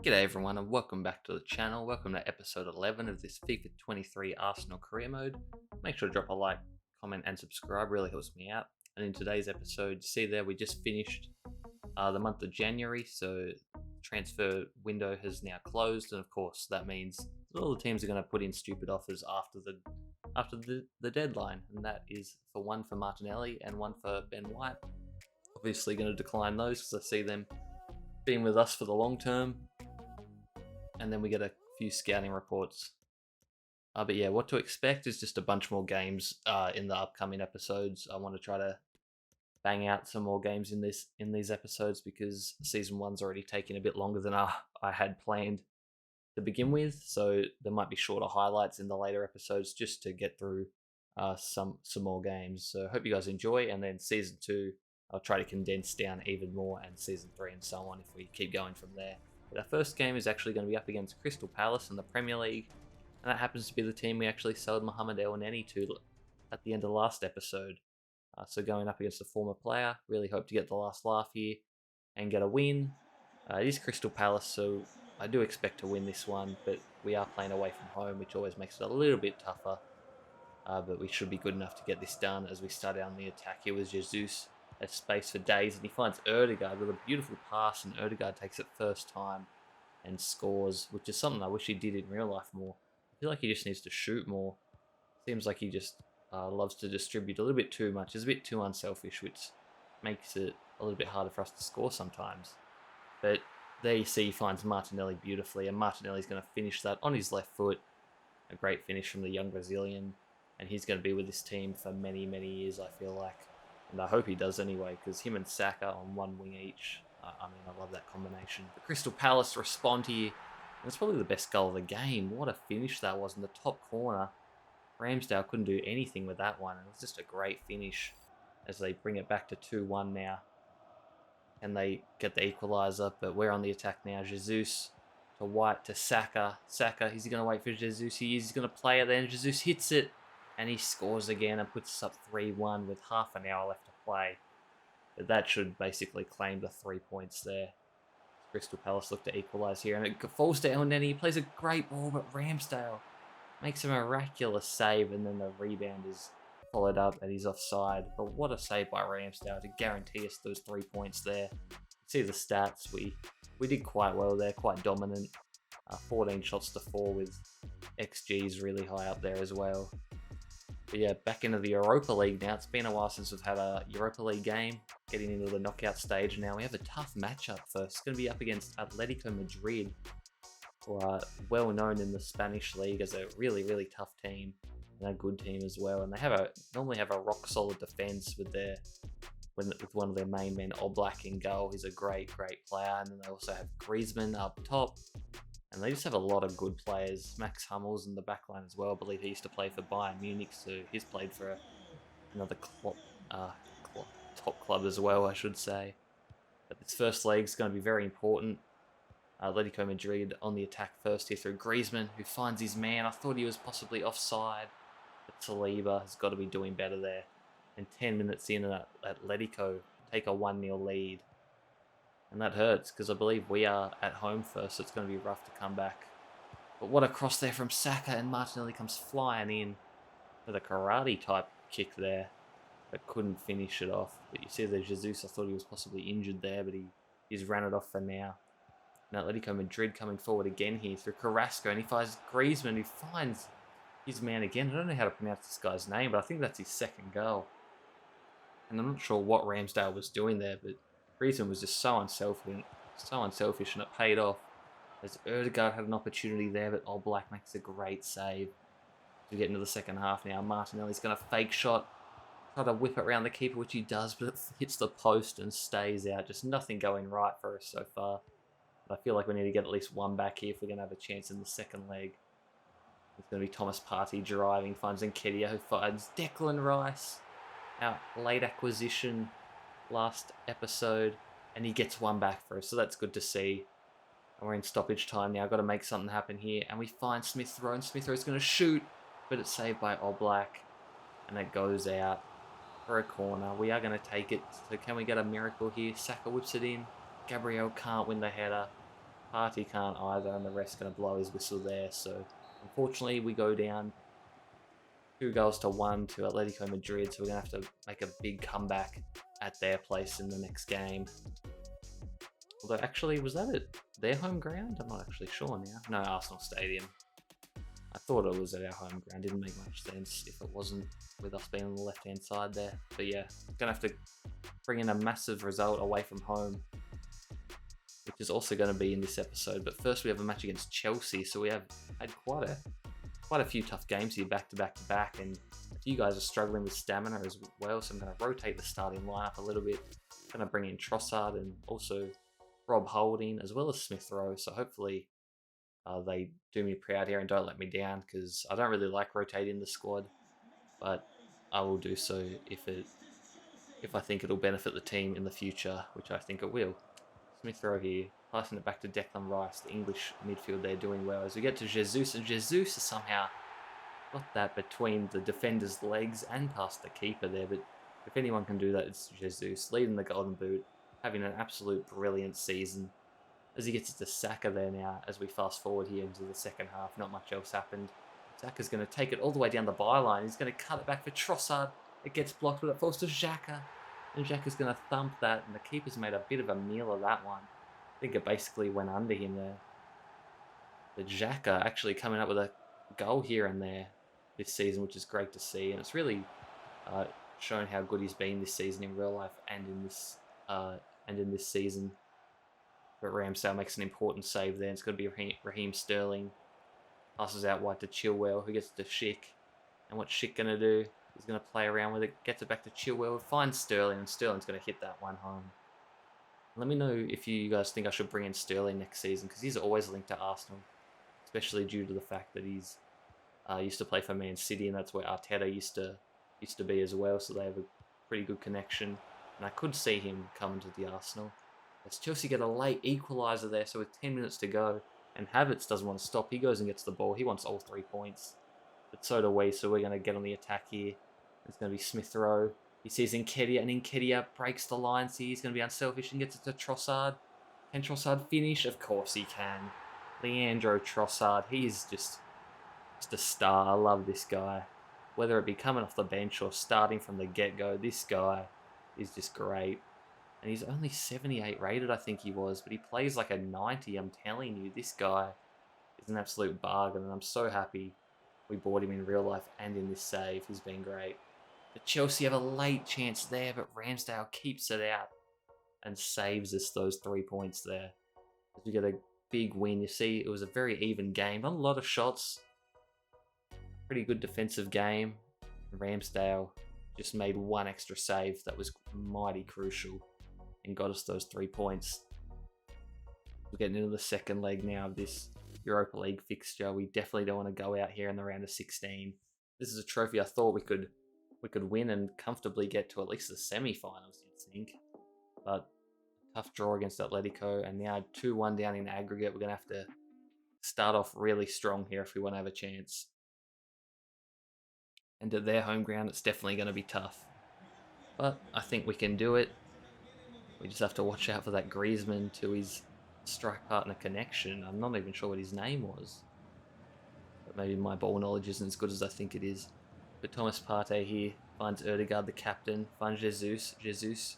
G'day everyone and welcome back to the channel. Welcome to episode 11 of this FIFA 23 Arsenal career mode. Make sure to drop a like, comment and subscribe, really helps me out. And in today's episode, you see there we just finished the month of January, so transfer window has now closed, and of course that means all the teams are going to put in stupid offers after the deadline, and that is for one for Martinelli and one for Ben White. Obviously going to decline those because I see them being with us for the long term. And then we get a few scouting reports. But yeah, what to expect is just a bunch more games in the upcoming episodes. I want to try to bang out some more games in these episodes because season one's already taking a bit longer than I had planned to begin with. So there might be shorter highlights in the later episodes just to get through some more games. So hope you guys enjoy. And then season two, I'll try to condense down even more, and season three and so on if we keep going from there. But our first game is actually going to be up against Crystal Palace in the Premier League, and that happens to be the team we actually sold Mohamed El Neni to at the end of the last episode. So going up against a former player, really hope to get the last laugh here and get a win. It is Crystal Palace, so I do expect to win this one, but we are playing away from home, which always makes it a little bit tougher. But we should be good enough to get this done as we start on the attack here with Jesus. Has space for days, and he finds Erdegaard with a beautiful pass, and Erdegaard takes it first time and scores, which is something I wish he did in real life more. I feel like he just needs to shoot more. Seems like he just loves to distribute a little bit too much. He's a bit too unselfish, which makes it a little bit harder for us to score sometimes. But there you see he finds Martinelli beautifully, and Martinelli's going to finish that on his left foot. A great finish from the young Brazilian, and he's going to be with this team for many, many years, I feel like. And I hope he does anyway, because him and Saka on one wing each, I love that combination. The Crystal Palace respond here, and it's probably the best goal of the game. What a finish that was in the top corner. Ramsdale couldn't do anything with that one. It was just a great finish as they bring it back to 2-1 now. And they get the equaliser, but we're on the attack now. Jesus to White to Saka. Saka, is he going to wait for Jesus? He is. He's going to play it then. Jesus hits it, and he scores again and puts us up 3-1 with half an hour left to play. But that should basically claim the 3 points there. Crystal Palace look to equalise here, and it falls to El Neni. He plays a great ball, but Ramsdale makes a miraculous save, and then the rebound is followed up and he's offside. But what a save by Ramsdale to guarantee us those 3 points there. See the stats, we did quite well there, quite dominant. 14 shots to 4 with XG's really high up there as well. But yeah, back into the Europa League now. It's been a while since we've had a Europa League game. Getting into the knockout stage now. We have a tough matchup first. It's going to be up against Atletico Madrid, who are well known in the Spanish league as a really, really tough team and a good team as well. And they normally have a rock solid defense with one of their main men, Oblak, in goal. He's a great, great player. And then they also have Griezmann up top. And they just have a lot of good players. Max Hummels in the back line as well. I believe he used to play for Bayern Munich, so he's played for another top club as well, I should say. But this first leg is going to be very important. Atletico Madrid on the attack first here through Griezmann, who finds his man. I thought he was possibly offside, but Saliba has got to be doing better there. And 10 minutes in, Atletico take a 1-0 lead. And that hurts because I believe we are at home first, so it's going to be rough to come back. But what a cross there from Saka, and Martinelli comes flying in with a karate type kick there, but couldn't finish it off. But you see the Jesus, I thought he was possibly injured there, but he's ran it off for now. And Atletico Madrid coming forward again here through Carrasco, and he finds Griezmann, who finds his man again. I don't know how to pronounce this guy's name, but I think that's his second goal. And I'm not sure what Ramsdale was doing there, but Griezmann was just so unselfish, and it paid off. As Erdegaard had an opportunity there, but Oblak makes a great save. We get into the second half now. Martinelli's going to fake shot, try to whip it around the keeper, which he does, but it hits the post and stays out. Just nothing going right for us so far. But I feel like we need to get at least one back here if we're going to have a chance in the second leg. It's going to be Thomas Partey driving, finds Nketiah, who finds Declan Rice, our late acquisition last episode, and he gets one back for us, so that's good to see. And we're in stoppage time now. Got to make something happen here, and we find Smith Rowe, and Smith Rowe's going to shoot, but it's saved by Oblak, and it goes out for a corner. We are going to take it, so can we get a miracle here? Saka whips it in. Gabriel can't win the header, Party can't either, and the rest going to blow his whistle there. So unfortunately, we go down 2-1 to Atletico Madrid. So we're going to have to make a big comeback at their place in the next game. Although actually, was that at their home ground? I'm not actually sure now. No, Arsenal Stadium. I thought it was at our home ground. Didn't make much sense if it wasn't with us being on the left-hand side there. But yeah, gonna have to bring in a massive result away from home, which is also going to be in this episode. But first, we have a match against Chelsea, so we have had quite a few tough games here, back to back to back, and a few guys are struggling with stamina as well. So I'm going to rotate the starting lineup a little bit. Going to bring in Trossard and also Rob Holding as well as Smith Rowe. So hopefully they do me proud here and don't let me down, because I don't really like rotating the squad, but I will do so if I think it'll benefit the team in the future, which I think it will. Smith Rowe here, passing it back to Declan Rice, the English midfield there doing well. As we get to Jesus, and Jesus has somehow got that between the defender's legs and past the keeper there, but if anyone can do that, it's Jesus, leading the Golden Boot, having an absolute brilliant season. As he gets it to Saka there now, as we fast forward here into the second half, not much else happened. Saka's going to take it all the way down the byline. He's going to cut it back for Trossard. It gets blocked, but it falls to Xhaka. And Xhaka's going to thump that, and the keeper's made a bit of a meal of that one. I think it basically went under him there. But Xhaka actually coming up with a goal here and there this season, which is great to see. And it's really shown how good he's been this season in real life and in this season. But Ramsdale makes an important save there. It's going to be Raheem Sterling. Passes out wide to Chilwell, who gets to Schick. And what's Schick going to do? He's going to play around with it, gets it back to Chilwell, finds Sterling, and Sterling's going to hit that one home. Let me know if you guys think I should bring in Sterling next season, because he's always linked to Arsenal, especially due to the fact that he's used to play for Man City, and that's where Arteta used to be as well, so they have a pretty good connection. And I could see him coming to the Arsenal. As Chelsea get a late equaliser there, so with 10 minutes to go, and Havertz doesn't want to stop. He goes and gets the ball. He wants all 3 points. But so do we, so we're going to get on the attack here. It's going to be Smith Rowe. He sees Nketiah, and Nketiah breaks the lines here. He's going to be unselfish and gets it to Trossard. Can Trossard finish? Of course he can. Leandro Trossard, he's just a star. I love this guy. Whether it be coming off the bench or starting from the get-go, this guy is just great. And he's only 78 rated, I think he was, but he plays like a 90, I'm telling you. This guy is an absolute bargain, and I'm so happy we bought him in real life and in this save. He's been great. But Chelsea have a late chance there, but Ramsdale keeps it out and saves us those 3 points there. As we get a big win. You see, it was a very even game. Not a lot of shots. Pretty good defensive game. Ramsdale just made one extra save that was mighty crucial and got us those 3 points. We're getting into the second leg now of this Europa League fixture. We definitely don't want to go out here in the round of 16. This is a trophy I thought we could win and comfortably get to at least the semi-finals, you'd think. But tough draw against Atletico, and now 2-1 down in aggregate. We're going to have to start off really strong here if we want to have a chance. And at their home ground, it's definitely going to be tough. But I think we can do it. We just have to watch out for that Griezmann to his strike partner connection. I'm not even sure what his name was. But maybe my ball knowledge isn't as good as I think it is. But Thomas Partey here finds Ødegaard, the captain, finds Jesus. Jesus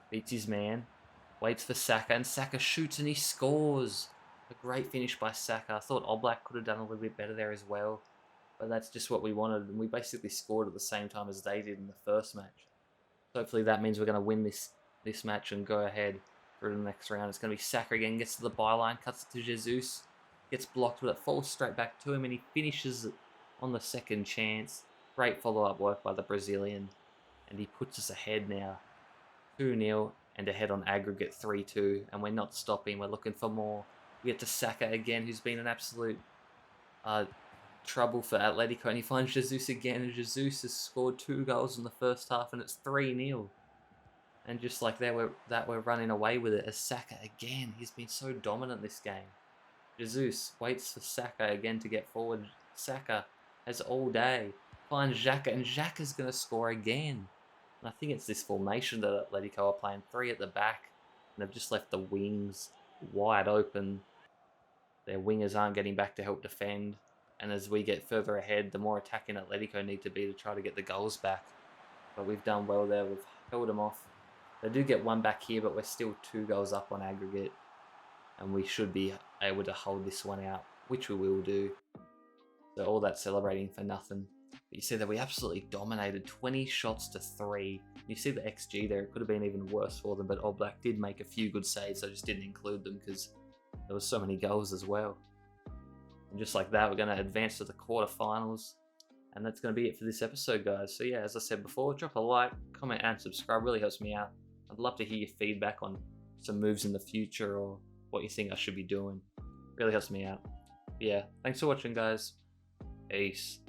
beats his man, waits for Saka, and Saka shoots and he scores. A great finish by Saka. I thought Oblak could have done a little bit better there as well. But that's just what we wanted, and we basically scored at the same time as they did in the first match. So hopefully that means we're going to win this match and go ahead through to the next round. It's going to be Saka again, gets to the byline, cuts it to Jesus, gets blocked, but it falls straight back to him, and he finishes on the second chance. Great follow-up work by the Brazilian, and he puts us ahead now, 2-0, and ahead on aggregate 3-2, and we're not stopping. We're looking for more. We get to Saka again, who's been an absolute trouble for Atletico, and he finds Jesus again, and Jesus has scored 2 goals in the first half, and it's 3-0. And just like that, we're running away with it as Saka again. He's been so dominant this game. Jesus waits for Saka again to get forward. Saka has all day. Finds Xhaka, and Xhaka's going to score again. And I think it's this formation that Atletico are playing 3 at the back, and they've just left the wings wide open. Their wingers aren't getting back to help defend. And as we get further ahead, the more attacking Atletico need to be to try to get the goals back. But we've done well there. We've held them off. They do get one back here, but we're still 2 goals up on aggregate. And we should be able to hold this one out, which we will do. So all that celebrating for nothing. But you see that we absolutely dominated, 20 shots to 3. You see the XG there, it could have been even worse for them, but All Black did make a few good saves, so I just didn't include them because there was so many goals as well. And just like that, we're going to advance to the quarterfinals. And that's going to be it for this episode, guys. So yeah, as I said before, drop a like, comment, and subscribe. Really helps me out. I'd love to hear your feedback on some moves in the future or what you think I should be doing. Really helps me out. But yeah, thanks for watching, guys. Peace.